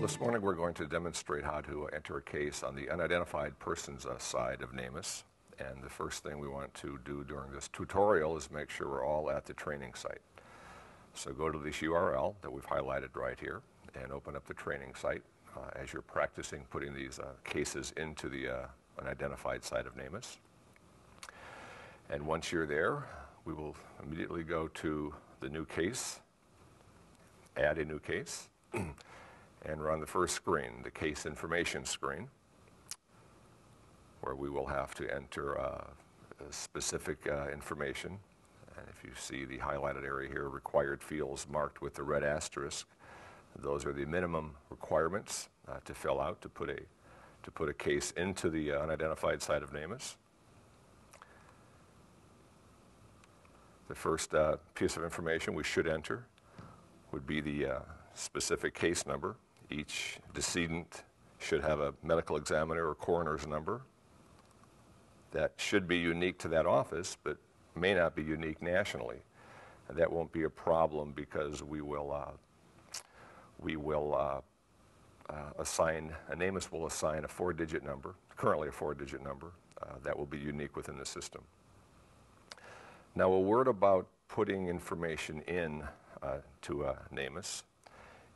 This morning we're going to demonstrate how to enter a case on the unidentified persons side of NamUs. And the first thing we want to do during this tutorial is make sure we're all at the training site. So go to this URL that we've highlighted right here and open up the training site as you're practicing putting these cases into the unidentified side of NamUs. And once you're there, we will immediately go to the new case, add a new case, and we're on the first screen, the case information screen, where we will have to enter specific information. And if you see the highlighted area here, required fields marked with the red asterisk, those are the minimum requirements to fill out to put a case into the unidentified side of NamUs. The first piece of information we should enter would be the specific case number. Each decedent should have a medical examiner or coroner's number that should be unique to that office, but may not be unique nationally. And that won't be a problem because NamUs will assign a 4-digit number, currently a 4-digit number, that will be unique within the system. Now, a word about putting information in to NamUs.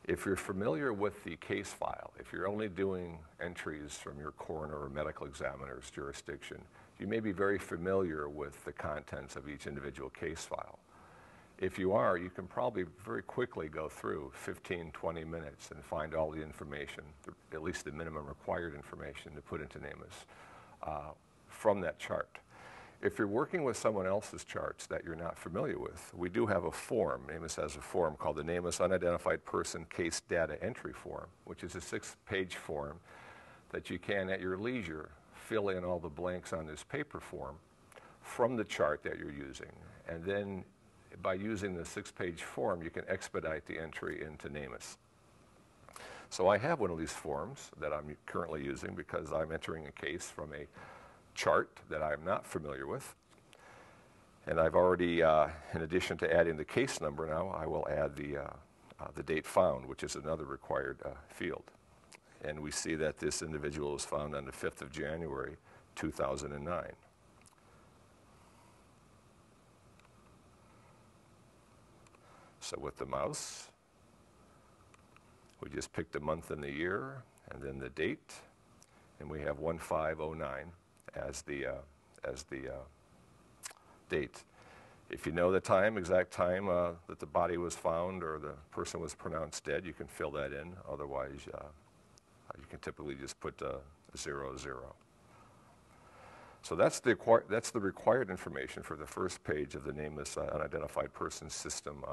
If you're familiar with the case file, if you're only doing entries from your coroner or medical examiner's jurisdiction, you may be very familiar with the contents of each individual case file. If you are, you can probably very quickly go through 15, 20 minutes and find all the information, at least the minimum required information to put into NamUs from that chart. If you're working with someone else's charts that you're not familiar with, we do have a form. NamUs has a form called the NamUs Unidentified Person Case Data Entry Form, which is a 6-page form that you can, at your leisure, fill in all the blanks on this paper form from the chart that you're using. And then by using the 6-page form, you can expedite the entry into NamUs. So I have one of these forms that I'm currently using because I'm entering a case from a chart that I'm not familiar with. And I've already, in addition to adding the case number now, I will add the date found, which is another required field. And we see that this individual was found on the 5th of January, 2009. So with the mouse, we just pick the month and the year, and then the date, and we have 1509 as the date. If you know the time, exact time that the body was found or the person was pronounced dead, you can fill that in. Otherwise, you can typically just put 00. So that's the required information for the first page of the NamUs Unidentified Person System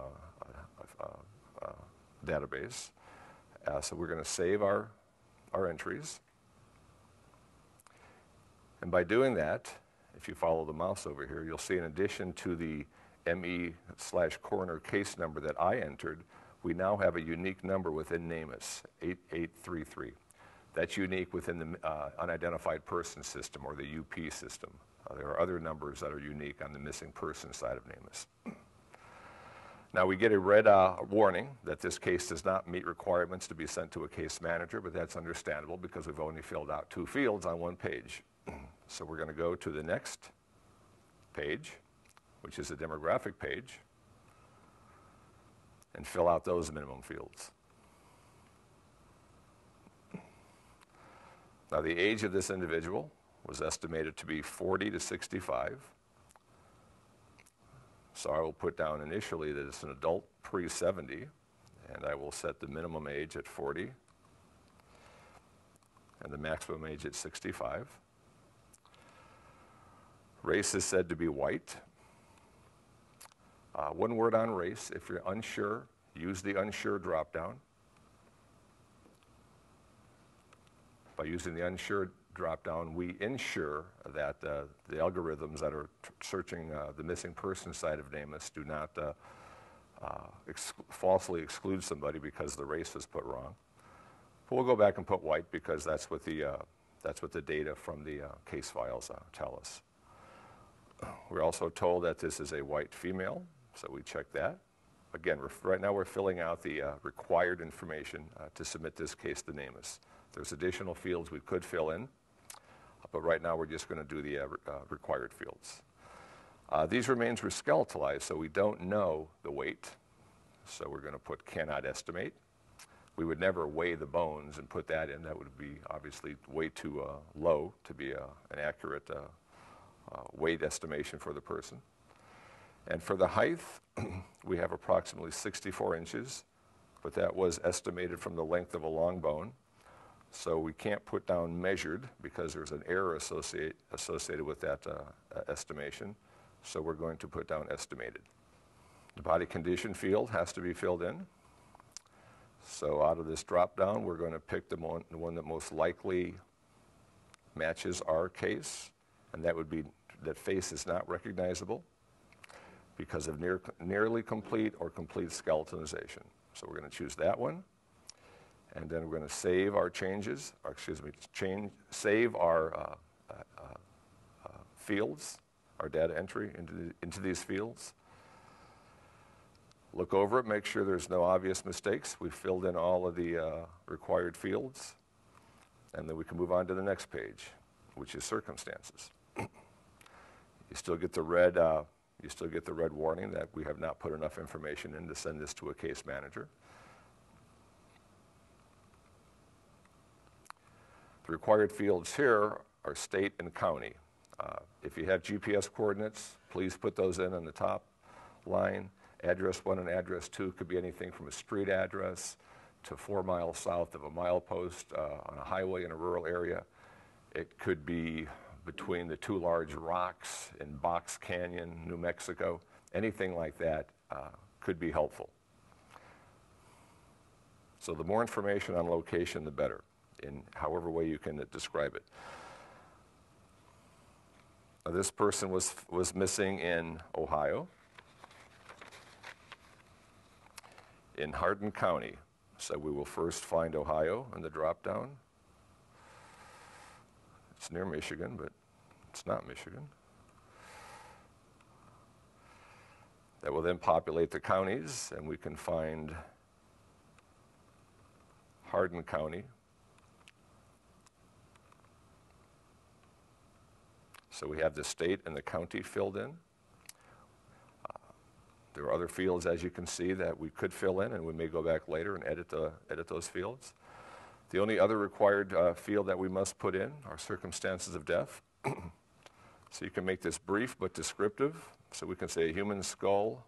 database. So we're going to save our entries. And by doing that, if you follow the mouse over here, you'll see in addition to the ME/coroner case number that I entered, we now have a unique number within NamUs, 8833. That's unique within the unidentified person system or the UP system. There are other numbers that are unique on the missing person side of NamUs. Now we get a red warning that this case does not meet requirements to be sent to a case manager, but that's understandable because we've only filled out 2 fields on 1 page. So we're going to go to the next page, which is the demographic page, and fill out those minimum fields. Now the age of this individual was estimated to be 40 to 65. So I will put down initially that it's an adult pre-70, and I will set the minimum age at 40 and the maximum age at 65. Race is said to be white. One word on race: if you're unsure, use the unsure drop-down. By using the unsure drop-down, we ensure that the algorithms that are searching the missing person side of NamUs do not falsely exclude somebody because the race is put wrong. But we'll go back and put white because that's what the data from the case files tell us. We're also told that this is a white female, so we check that. again, right now we're filling out the required information to submit this case to NamUs. There's additional fields we could fill in, but right now we're just going to do the required fields. These remains were skeletalized, so we don't know the weight. So we're going to put cannot estimate. We would never weigh the bones and put that in. That would be obviously way too low to be an accurate weight estimation for the person. And for the height, we have approximately 64 inches, but that was estimated from the length of a long bone. So we can't put down measured because there's an error associated with that estimation. So we're going to put down estimated. The body condition field has to be filled in. So out of this drop down, we're going to pick the one that most likely matches our case, and that would be that face is not recognizable because of nearly complete or complete skeletonization. So we're going to choose that one, and then we're going to save our changes, or excuse me, save our fields, our data entry into these fields. Look over it, make sure there's no obvious mistakes. We've filled in all of the required fields, and then we can move on to the next page, which is circumstances. You still get the red warning that we have not put enough information in to send this to a case manager. The required fields here are state and county. If you have GPS coordinates, please put those in on the top line. Address 1 and address 2 could be anything from a street address to 4 miles south of a milepost on a highway in a rural area. It could be between the 2 large rocks in Box Canyon, New Mexico. Anything like that could be helpful. So the more information on location, the better, in however way you can describe it. This person was missing in Ohio, in Hardin County. So we will first find Ohio in the drop-down. It's near Michigan, but it's not Michigan. That will then populate the counties, and we can find Hardin County. So we have the state and the county filled in. There are other fields, as you can see, that we could fill in, and we may go back later and edit those fields. The only other required field that we must put in are circumstances of death. So you can make this brief but descriptive. So we can say a human skull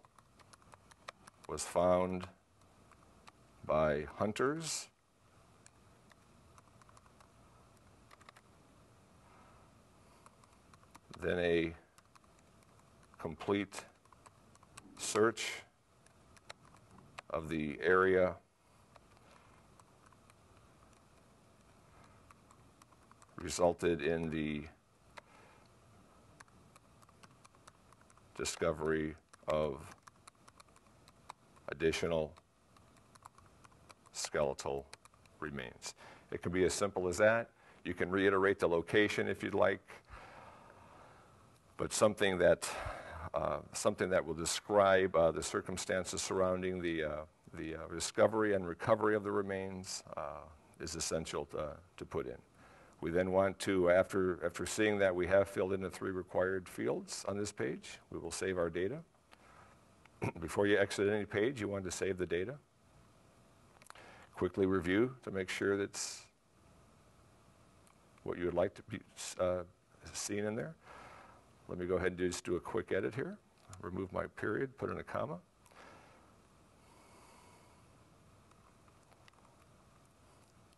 was found by hunters then a complete search of the area resulted in the discovery of additional skeletal remains. It can be as simple as that. You can reiterate the location if you'd like, but something that will describe the circumstances surrounding the discovery and recovery of the remains is essential to put in. We then want to, after seeing that we have filled in the 3 required fields on this page, we will save our data. Before you exit any page, you want to save the data. Quickly review to make sure that's what you would like to be seen in there. Let me go ahead and just do a quick edit here. Remove my period, put in a comma.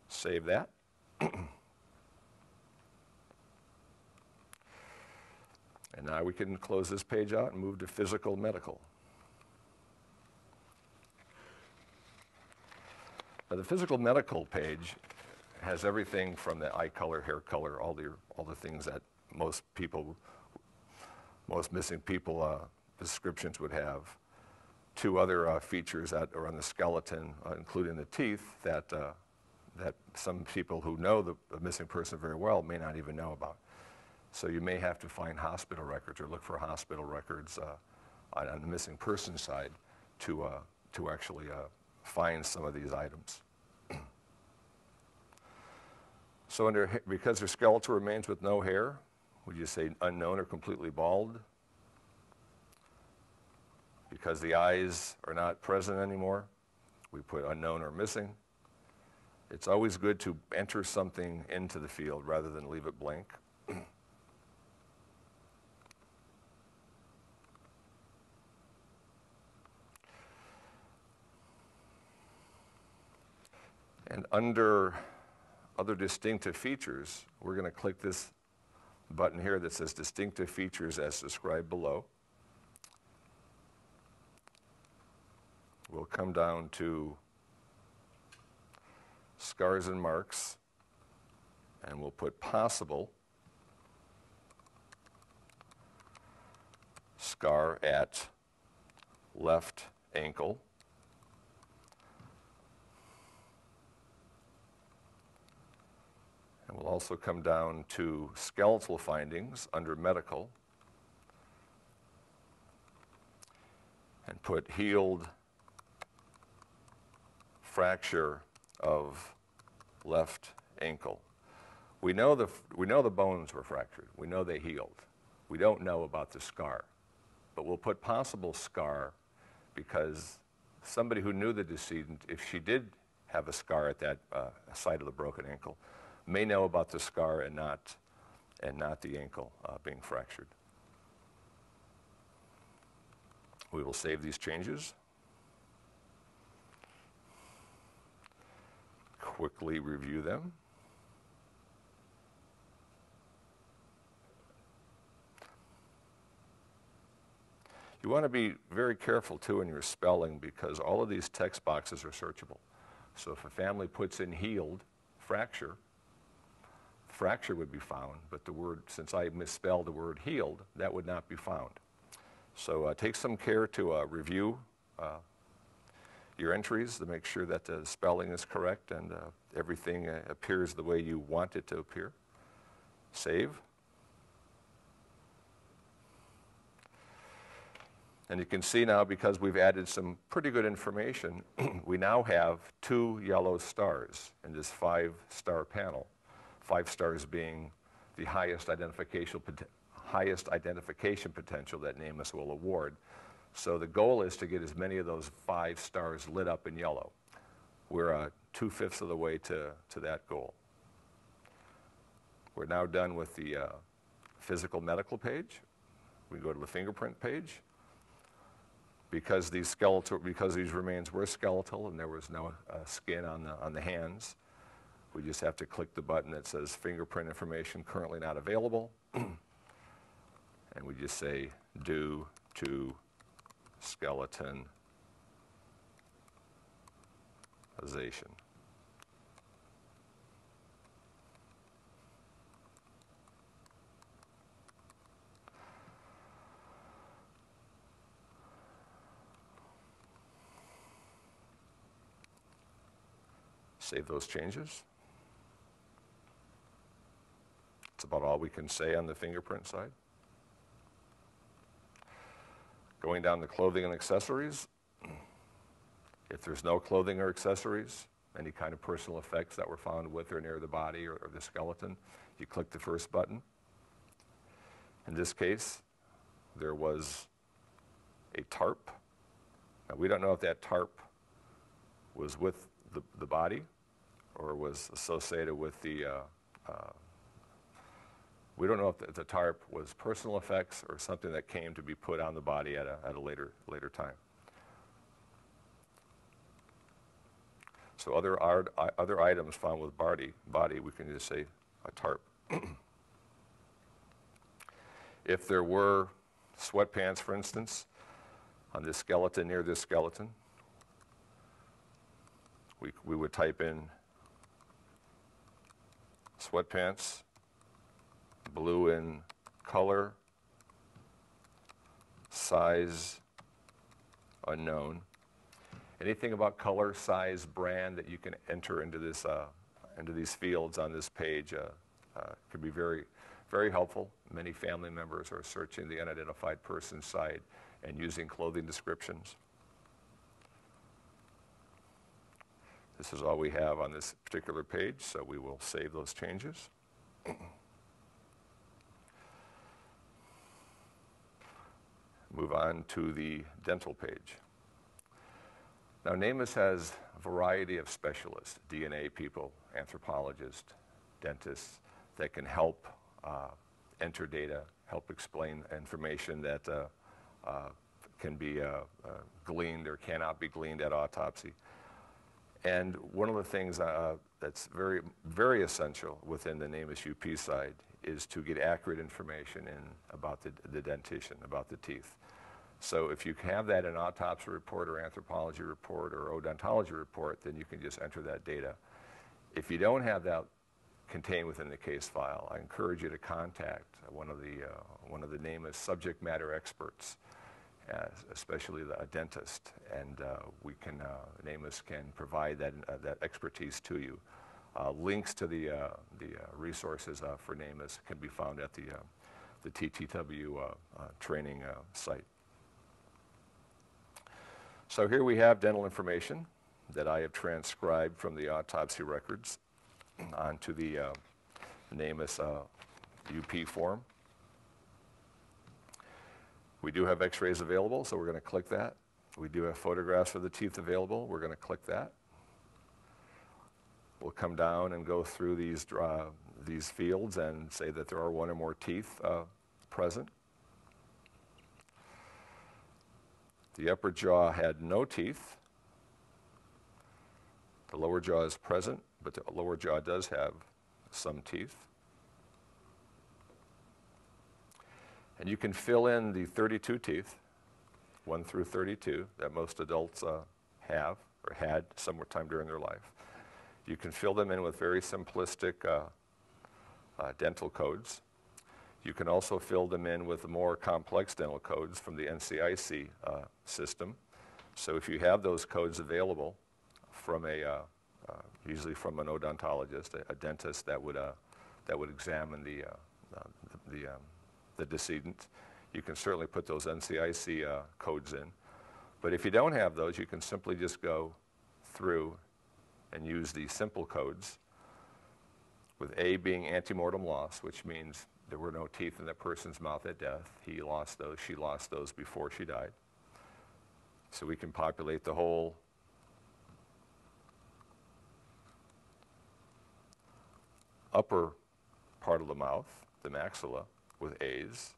Save that. And now we can close this page out and move to physical medical. Now the physical medical page has everything from the eye color, hair color, all the things that most missing people descriptions would have, to other features that are on the skeleton, including the teeth, that some people who know the missing person very well may not even know about. So you may have to find hospital records or look for hospital records on the missing person side to to actually find some of these items. So because their skeletal remains with no hair, would you say unknown or completely bald? Because the eyes are not present anymore, we put unknown or missing. It's always good to enter something into the field rather than leave it blank. And under other distinctive features, we're going to click this button here that says distinctive features as described below. We'll come down to scars and marks, and we'll put possible scar at left ankle. And we'll also come down to skeletal findings under medical and put healed fracture of left ankle. We know the bones were fractured. We know they healed. We don't know about the scar. But we'll put possible scar because somebody who knew the decedent, if she did have a scar at that site of the broken ankle, may know about the scar and not the ankle being fractured. We will save these changes. Quickly review them. You want to be very careful too in your spelling because all of these text boxes are searchable. So if a family puts in healed fracture, fracture would be found, but the word, since I misspelled the word healed, that would not be found. So take some care to review your entries to make sure that the spelling is correct and everything appears the way you want it to appear. Save. And you can see now, because we've added some pretty good information, we now have 2 yellow stars in this 5-star panel. 5 stars being the highest identification potential that NamUs will award. So the goal is to get as many of those 5 stars lit up in yellow. We're 2/5 of the way to that goal. We're now done with the physical medical page. We go to the fingerprint page. Because these remains were skeletal and there was no skin on the hands, we just have to click the button that says fingerprint information currently not available. And we just say due to skeletonization. Save those changes. That's about all we can say on the fingerprint side. Going down to clothing and accessories. If there's no clothing or accessories, any kind of personal effects that were found with or near the body or the skeleton, you click the first button. In this case, there was a tarp. Now, we don't know if that tarp was with the body or was associated with the, we don't know if the tarp was personal effects or something that came to be put on the body at a later time. So other items found with body, we can just say a tarp. If there were sweatpants, for instance, on this skeleton, near this skeleton, we would type in sweatpants, blue in color, size unknown. Anything about color, size, brand that you can enter into this into these fields on this page could be very, very helpful. Many family members are searching the unidentified person side and using clothing descriptions. This is all we have on this particular page, so we will save those changes. Move on to the dental page. Now, NamUs has a variety of specialists, DNA people, anthropologists, dentists, that can help enter data, help explain information that can be gleaned or cannot be gleaned at autopsy. And one of the things that's very, very essential within the NamUs UP side is to get accurate information in about the dentition, about the teeth. So if you have that in an autopsy report or anthropology report or odontology report, then you can just enter that data. If you don't have that contained within the case file, I encourage you to contact one of the NamUs subject matter experts, especially a dentist, and NamUs can provide that expertise to you. Links to the resources for NamUs can be found at the TTW training site. So here we have dental information that I have transcribed from the autopsy records onto the NamUs UP form. We do have x-rays available, so we're going to click that. We do have photographs of the teeth available. We're going to click that. We'll come down and go through these fields and say that there are one or more teeth present. The upper jaw had no teeth. The lower jaw is present, but the lower jaw does have some teeth. And you can fill in the 32 teeth, 1 through 32, that most adults have or had sometime during their life. You can fill them in with very simplistic dental codes. You can also fill them in with more complex dental codes from the NCIC system. So if you have those codes available from usually from an odontologist, a dentist that would examine the decedent, you can certainly put those NCIC codes in. But if you don't have those, you can simply just go through and use the simple codes, with A being antemortem loss, which means there were no teeth in that person's mouth at death. He lost those, she lost those before she died. So we can populate the whole upper part of the mouth, the maxilla, with A's.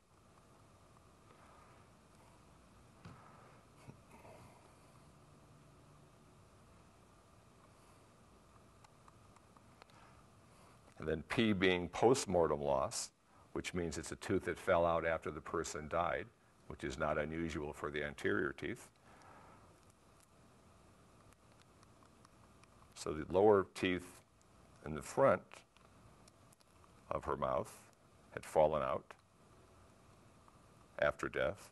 And then P being postmortem loss, which means it's a tooth that fell out after the person died, which is not unusual for the anterior teeth. So the lower teeth in the front of her mouth had fallen out after death.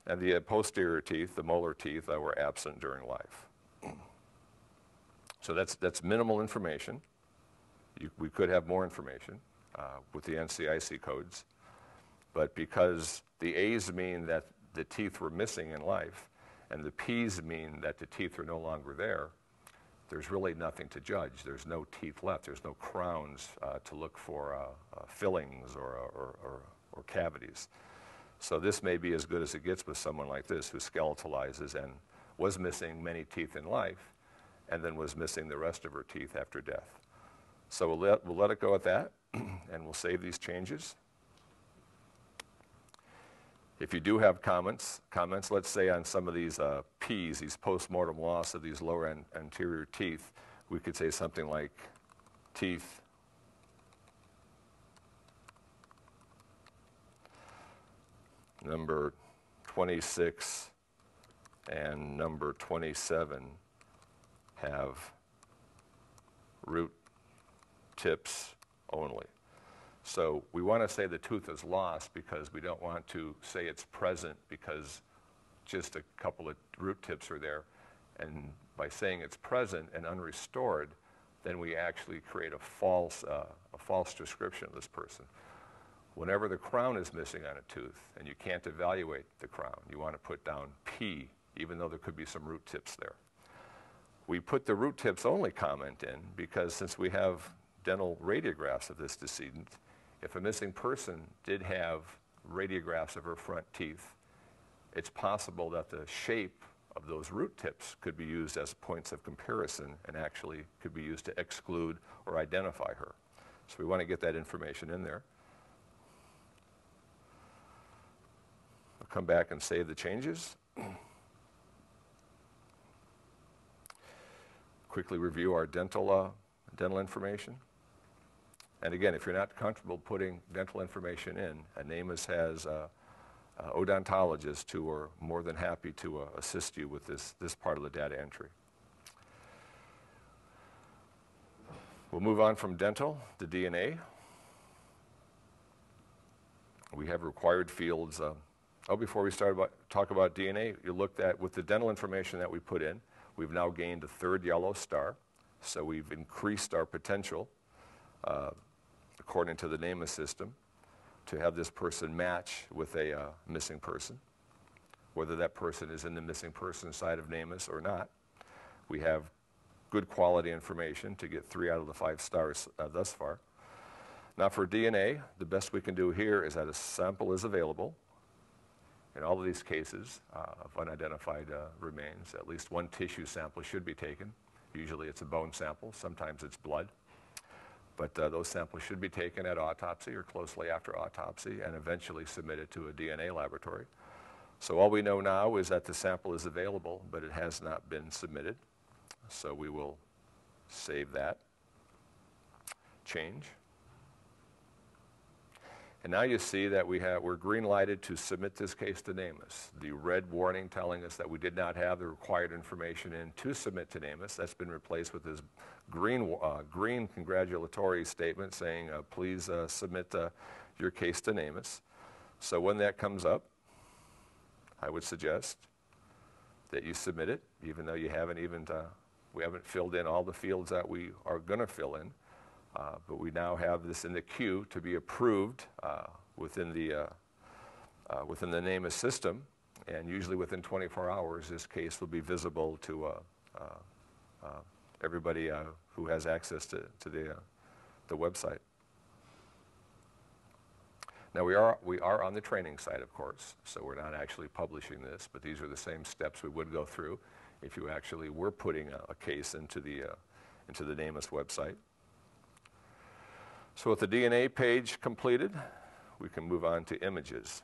And the posterior teeth, the molar teeth, were absent during life. So that's minimal information. We could have more information with the NCIC codes, but because the A's mean that the teeth were missing in life, and the P's mean that the teeth are no longer there, there's really nothing to judge. There's no teeth left. There's no crowns to look for fillings or cavities. So this may be as good as it gets with someone like this who skeletalizes and was missing many teeth in life and then was missing the rest of her teeth after death. So we'll let it go at that, and we'll save these changes. If you do have comments, let's say on some of these P's, these post-mortem loss of these lower anterior teeth, we could say something like teeth number 26 and number 27 have root tips only. So we want to say the tooth is lost because we don't want to say it's present because just a couple of root tips are there. And by saying it's present and unrestored, then we actually create a false description of this person. Whenever the crown is missing on a tooth and you can't evaluate the crown, you want to put down P, even though there could be some root tips there. We put the root tips only comment in because since we have dental radiographs of this decedent, if a missing person did have radiographs of her front teeth, it's possible that the shape of those root tips could be used as points of comparison and actually could be used to exclude or identify her. So we want to get that information in there. I'll come back and save the changes. Quickly review our dental information. And again, if you're not comfortable putting dental information in, NamUs has odontologists who are more than happy to assist you with this part of the data entry. We'll move on from dental to DNA. We have required fields. Before we talk about DNA, you looked at, with the dental information that we put in, we've now gained a third yellow star. So we've increased our potential, according to the NamUs system, to have this person match with a missing person, whether that person is in the missing person side of NamUs or not. We have good quality information to get 3 out of the 5 stars thus far. Now for DNA, the best we can do here is that a sample is available. In all of these cases of unidentified remains, at least one tissue sample should be taken. Usually it's a bone sample, sometimes it's blood. But those samples should be taken at autopsy or closely after autopsy and eventually submitted to a DNA laboratory. So all we know now is that the sample is available, but it has not been submitted. So we will save that, change. And now you see that we're green lighted to submit this case to NamUs. The red warning telling us that we did not have the required information in to submit to NamUs, that's been replaced with this green congratulatory statement saying, please submit your case to NamUs. So when that comes up, I would suggest that you submit it, even though you haven't we haven't filled in all the fields that we are going to fill in. But we now have this in the queue to be approved within the NamUs system, and usually within 24 hours, this case will be visible to everybody who has access to the website. Now we are on the training site, of course, so we're not actually publishing this, but these are the same steps we would go through if you actually were putting a case into the NamUs website. So with the DNA page completed, we can move on to images.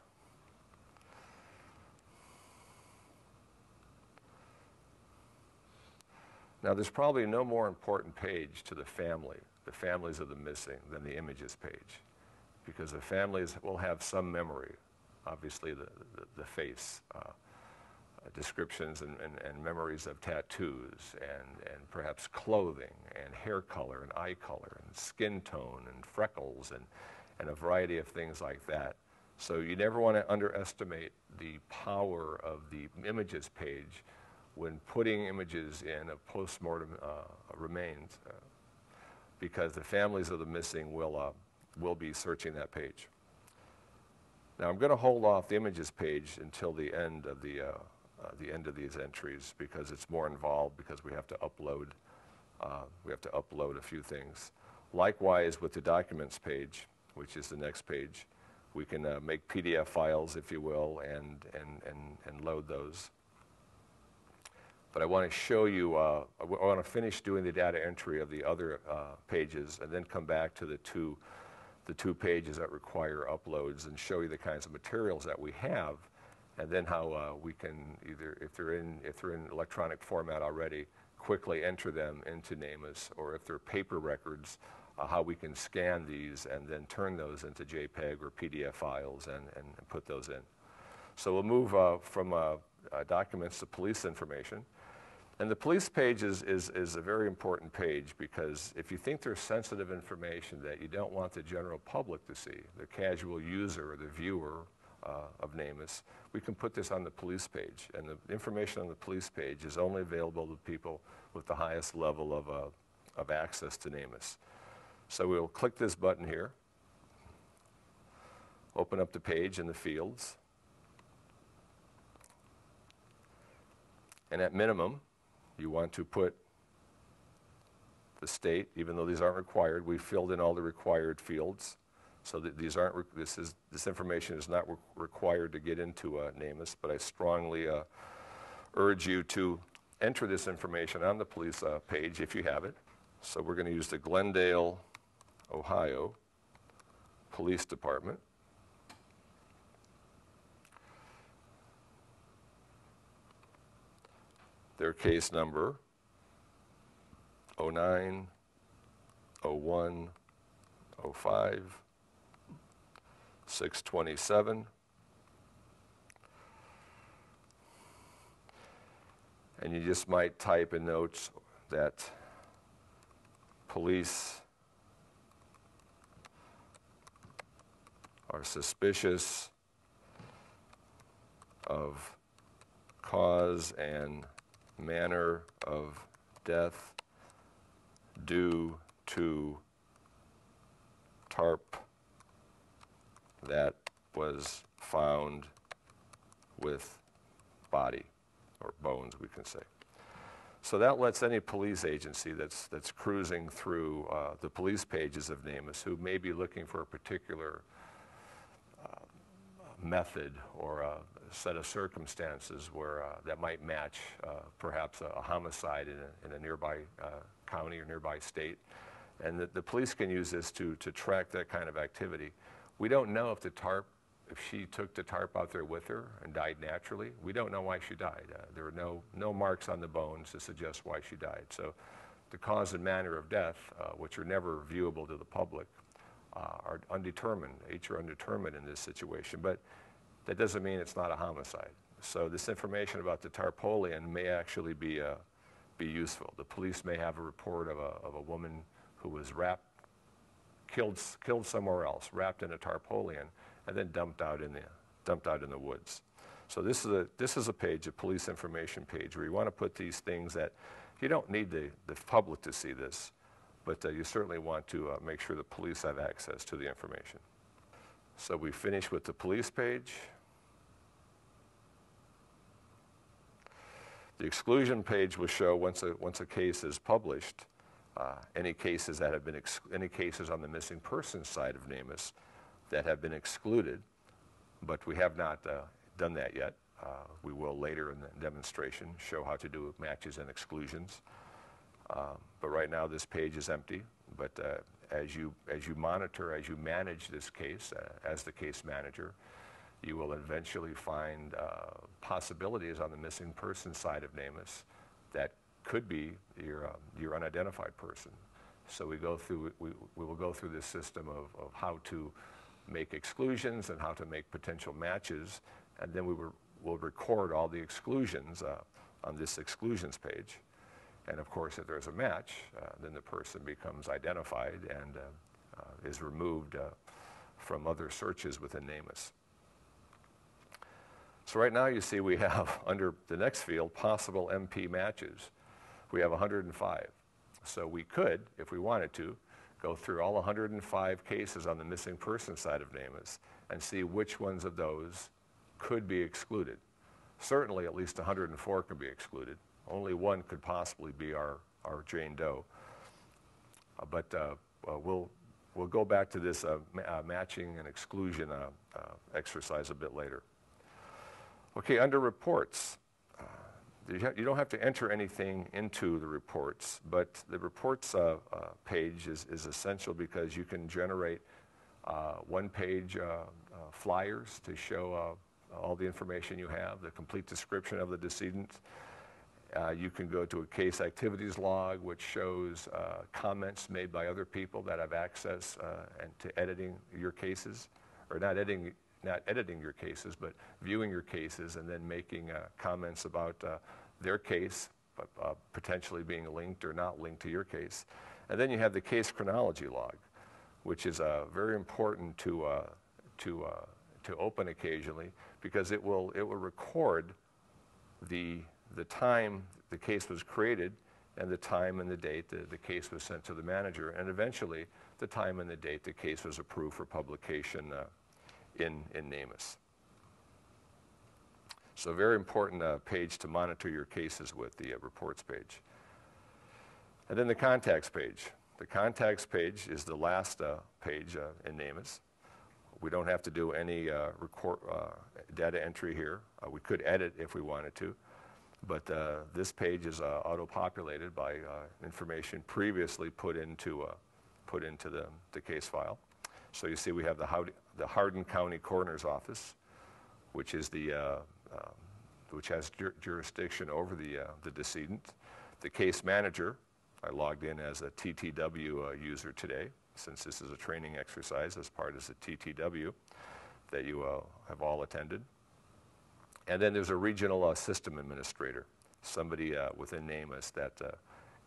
Now there's probably no more important page to the families of the missing, than the images page, because the families will have some memory, obviously the face, descriptions and memories of tattoos and perhaps clothing and hair color and eye color and skin tone and freckles and a variety of things like that. So you never want to underestimate the power of the images page when putting images in of post-mortem remains, because the families of the missing will be searching that page. Now I'm going to hold off the images page until the end of these entries, because it's more involved, because we have to upload a few things. Likewise with the documents page, which is the next page, we can make PDF files, if you will, and load those. But I want to show you, I want to finish doing the data entry of the other pages and then come back to the two pages that require uploads and show you the kinds of materials that we have, and then how we can either, if they're in electronic format already, quickly enter them into NamUs, or if they're paper records, how we can scan these and then turn those into JPEG or PDF files and put those in. So we'll move from documents to police information. And the police page is a very important page, because if you think there's sensitive information that you don't want the general public to see, the casual user or the viewer of NamUs, we can put this on the police page. And the information on the police page is only available to people with the highest level of access to NamUs. So we'll click this button here, open up the page in the fields, and at minimum, you want to put the state, even though these aren't required, we filled in all the required fields. So that these aren't, this information is not required to get into NamUs, but I strongly urge you to enter this information on the police page if you have it. So we're going to use the Glendale, Ohio Police Department. Their case number 09, 01, 05, 627. And you just might type in notes that police are suspicious of cause and manner of death due to tarp that was found with body, or bones, we can say. So that lets any police agency that's cruising through the police pages of NamUs, who may be looking for a particular method or a set of circumstances where that might match perhaps a homicide in a nearby county or nearby state. And the police can use this to track that kind of activity. We don't know if she took the tarp out there with her and died naturally. We don't know why she died. There are no marks on the bones to suggest why she died. So the cause and manner of death, which are never viewable to the public, are undetermined. Each are undetermined in this situation, but that doesn't mean it's not a homicide. So this information about the tarpaulin may actually be useful. The police may have a report of a woman who was killed somewhere else, wrapped in a tarpaulin, and then dumped out in the woods. So this is a page, a police information page, where you want to put these things that you don't need the public to see this, but you certainly want to make sure the police have access to the information. So we finish with the police page. The exclusion page will show once a case is published, any cases that have been any cases on the missing persons side of NamUs that have been excluded, but we have not done that yet. We will later in the demonstration show how to do matches and exclusions. But right now this page is empty. But as you monitor, as you manage this case as the case manager, you will eventually find possibilities on the missing person side of NamUs that could be your unidentified person. So we will go through this system of how to make exclusions and how to make potential matches, and then we'll record all the exclusions on this exclusions page. And of course, if there's a match, then the person becomes identified and is removed from other searches within NamUs. So right now you see we have, under the next field, possible MP matches. We have 105. So we could, if we wanted to, go through all 105 cases on the missing person side of NamUs and see which ones of those could be excluded. Certainly at least 104 can be excluded. Only one could possibly be our Jane Doe. But we'll go back to this matching and exclusion exercise a bit later. Okay, under reports, you don't have to enter anything into the reports, but the reports page is essential because you can generate one-page flyers to show all the information you have, the complete description of the decedent. You can go to a case activities log, which shows comments made by other people that have access and to editing your cases, or not editing your cases, but viewing your cases and then making comments about their case, potentially being linked or not linked to your case. And then you have the case chronology log, which is very important to open occasionally, because it will record the time the case was created and the time and the date the case was sent to the manager, and eventually the time and the date the case was approved for publication in NamUs. So a very important page to monitor your cases with, the reports page. And then the contacts page. The contacts page is the last page in NamUs. We don't have to do any data entry here. We could edit if we wanted to, but this page is auto-populated by information previously put into the case file. So you see we have the Hardin County Coroner's Office, which is which has jurisdiction over the decedent. The case manager, I logged in as a TTW user today, since this is a training exercise as part of the TTW that you have all attended. And then there's a regional system administrator, somebody within NamUs that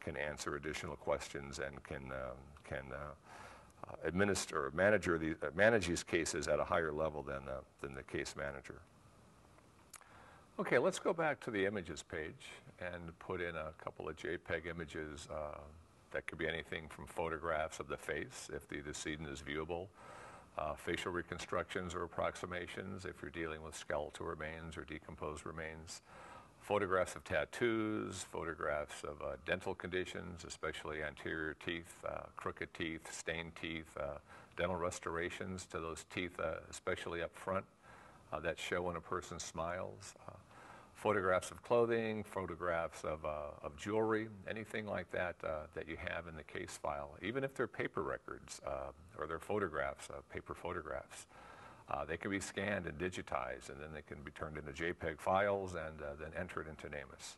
can answer additional questions and can administer or manage these cases at a higher level than the case manager. Okay, let's go back to the images page and put in a couple of JPEG images. That could be anything from photographs of the face, if the decedent is viewable, facial reconstructions or approximations, if you're dealing with skeletal remains or decomposed remains, photographs of tattoos, photographs of dental conditions, especially anterior teeth, crooked teeth, stained teeth, dental restorations to those teeth, especially up front, that show when a person smiles. Photographs of clothing, photographs of jewelry, anything like that that you have in the case file, even if they're paper records or they're photographs, paper photographs. They can be scanned and digitized, and then they can be turned into JPEG files and then entered into NamUs.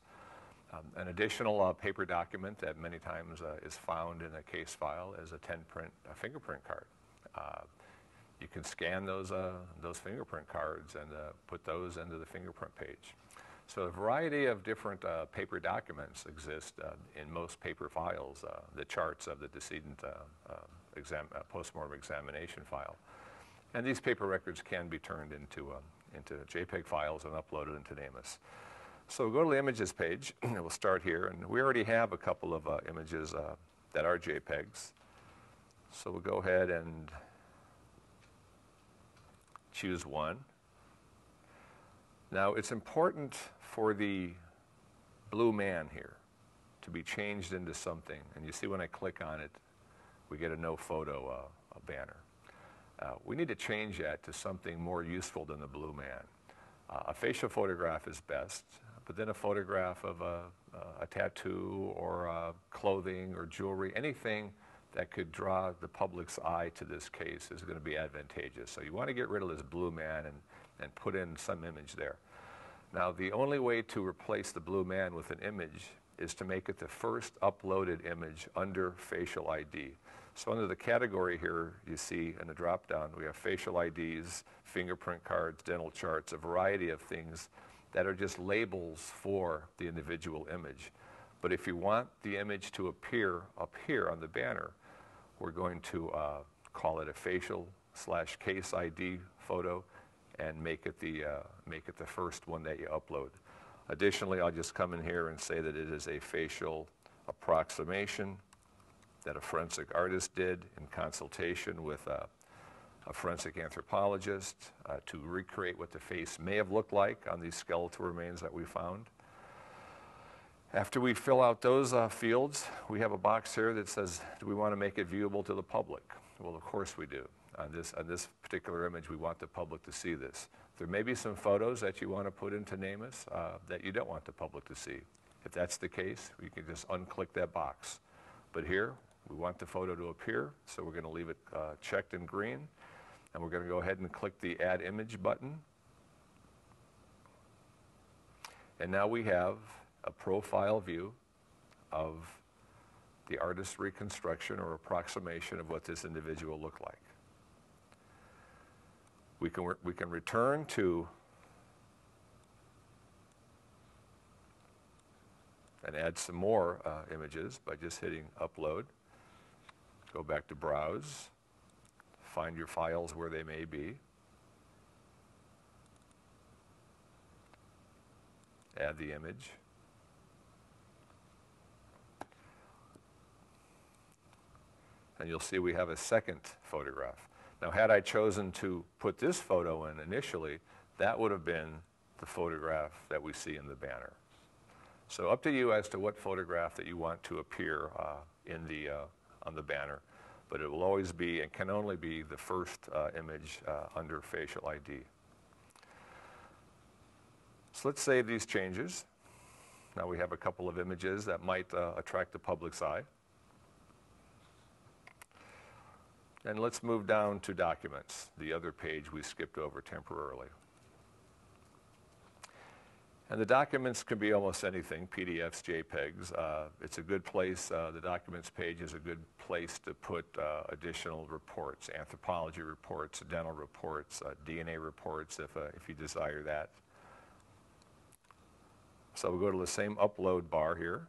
An additional paper document that many times is found in a case file is a fingerprint card. You can scan those fingerprint cards and put those into the fingerprint page. So a variety of different paper documents exist in most paper files, the charts of the decedent postmortem examination file. And these paper records can be turned into JPEG files and uploaded into NamUs. So we'll go to the images page, and we'll start here. And we already have a couple of images that are JPEGs. So we'll go ahead and choose one. Now, it's important for the blue man here to be changed into something. And you see when I click on it, we get a no photo banner. We need to change that to something more useful than the blue man. A facial photograph is best, but then a photograph of a tattoo or clothing or jewelry, anything that could draw the public's eye to this case is going to be advantageous. So you want to get rid of this blue man and put in some image there. Now, the only way to replace the blue man with an image is to make it the first uploaded image under facial ID. So under the category here, you see in the drop-down, we have facial IDs, fingerprint cards, dental charts, a variety of things that are just labels for the individual image. But if you want the image to appear up here on the banner, we're going to call it a facial/case ID photo and make it the first one that you upload. Additionally, I'll just come in here and say that it is a facial approximation that a forensic artist did in consultation with a forensic anthropologist to recreate what the face may have looked like on these skeletal remains that we found. After we fill out those fields, we have a box here that says, do we want to make it viewable to the public? Well, of course we do. On this particular image, we want the public to see this. There may be some photos that you want to put into NamUs that you don't want the public to see. If that's the case, you can just unclick that box. But here, we want the photo to appear, so we're going to leave it checked in green, and we're going to go ahead and click the Add Image button. And now we have a profile view of the artist's reconstruction or approximation of what this individual looked like. We can return to and add some more images by just hitting Upload. Go back to Browse, find your files where they may be, add the image. And you'll see we have a second photograph. Now, had I chosen to put this photo in initially, that would have been the photograph that we see in the banner. So up to you as to what photograph that you want to appear on the banner, but it will always be and can only be the first image under facial ID. So let's save these changes. Now we have a couple of images that might attract the public's eye. And let's move down to documents, the other page we skipped over temporarily. And the documents can be almost anything, PDFs, JPEGs. It's a good place, the documents page is a good place to put additional reports, anthropology reports, dental reports, DNA reports if you desire that. So we'll go to the same upload bar here.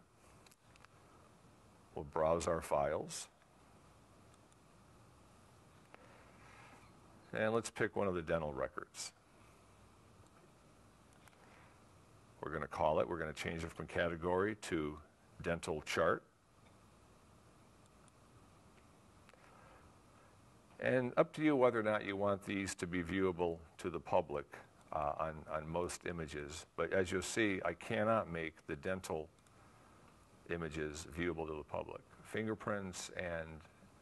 We'll browse our files. And let's pick one of the dental records. We're going to call it, we're going to change it from category to dental chart. And up to you whether or not you want these to be viewable to the public on most images. But as you'll see, I cannot make the dental images viewable to the public. Fingerprints and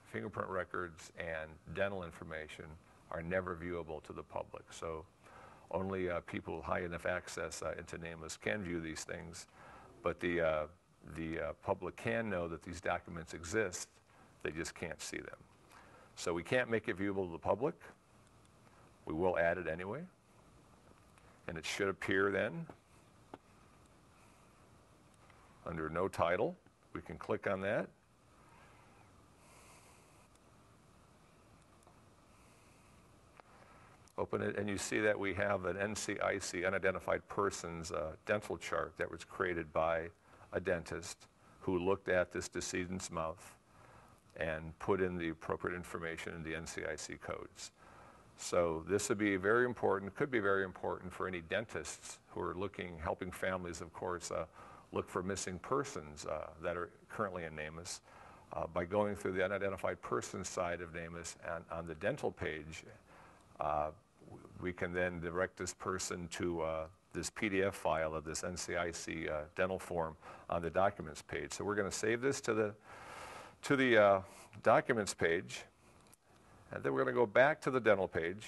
fingerprint records and dental information are never viewable to the public. So only people with high enough access into NamUs can view these things, but the public can know that these documents exist, they just can't see them. So we can't make it viewable to the public. We will add it anyway, and it should appear then under no title. We can click on that. Open it, and you see that we have an NCIC, Unidentified Persons, dental chart that was created by a dentist who looked at this decedent's mouth and put in the appropriate information in the NCIC codes. So this would be very important, could be very important for any dentists who are helping families, of course, look for missing persons that are currently in NamUs. By going through the Unidentified Persons side of NamUs and on the dental page, we can then direct this person to this PDF file of this NCIC dental form on the documents page. So we're going to save this to the documents page, and then we're going to go back to the dental page,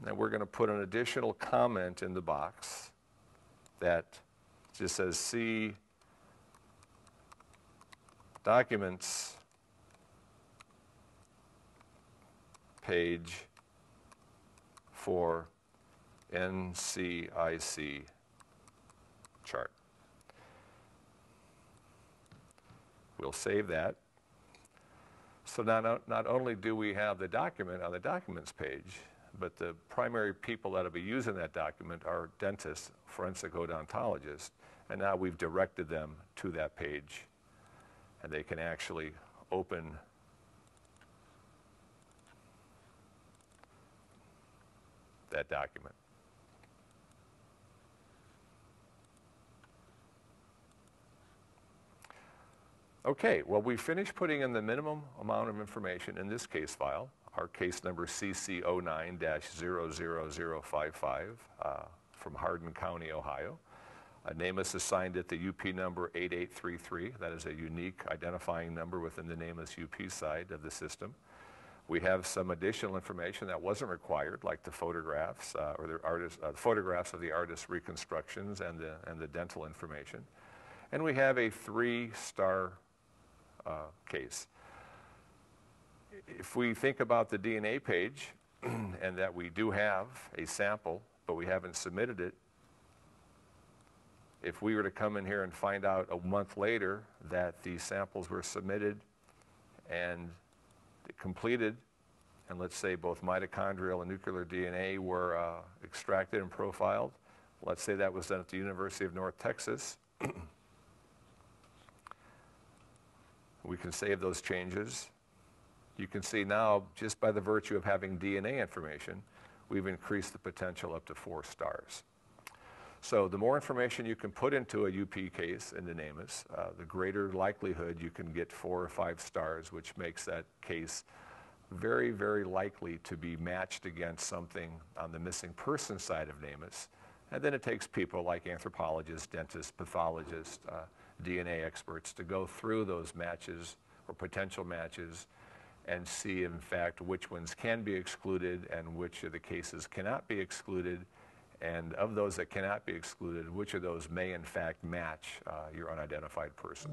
and we're going to put an additional comment in the box that just says see documents page for NCIC chart. We'll save that. So not only do we have the document on the documents page, but the primary people that will be using that document are dentists, forensic odontologists, and now we've directed them to that page, and they can actually open that document. Okay, well, we finished putting in the minimum amount of information in this case file, our case number CC09-00055 from Hardin County, Ohio. NamUs assigned it the UP number 8833. That is a unique identifying number within the NamUs UP side of the system. We have some additional information that wasn't required, like the photographs or the photographs of the artist's reconstructions and the dental information. And we have a 3-star case. If we think about the DNA page and that we do have a sample, but we haven't submitted it, if we were to come in here and find out a month later that these samples were submitted and completed, and let's say both mitochondrial and nuclear DNA were extracted and profiled, let's say that was done at the University of North Texas, we can save those changes. You can see now, just by the virtue of having DNA information, we've increased the potential up to 4 stars. So the more information you can put into a UP case in the NamUs, the greater likelihood you can get 4 or 5 stars, which makes that case very, very likely to be matched against something on the missing person side of NamUs And then it takes people like anthropologists, dentists, pathologists, DNA experts to go through those matches or potential matches and see, in fact, which ones can be excluded and which of the cases cannot be excluded. And of those that cannot be excluded, which of those may, in fact, match your unidentified person.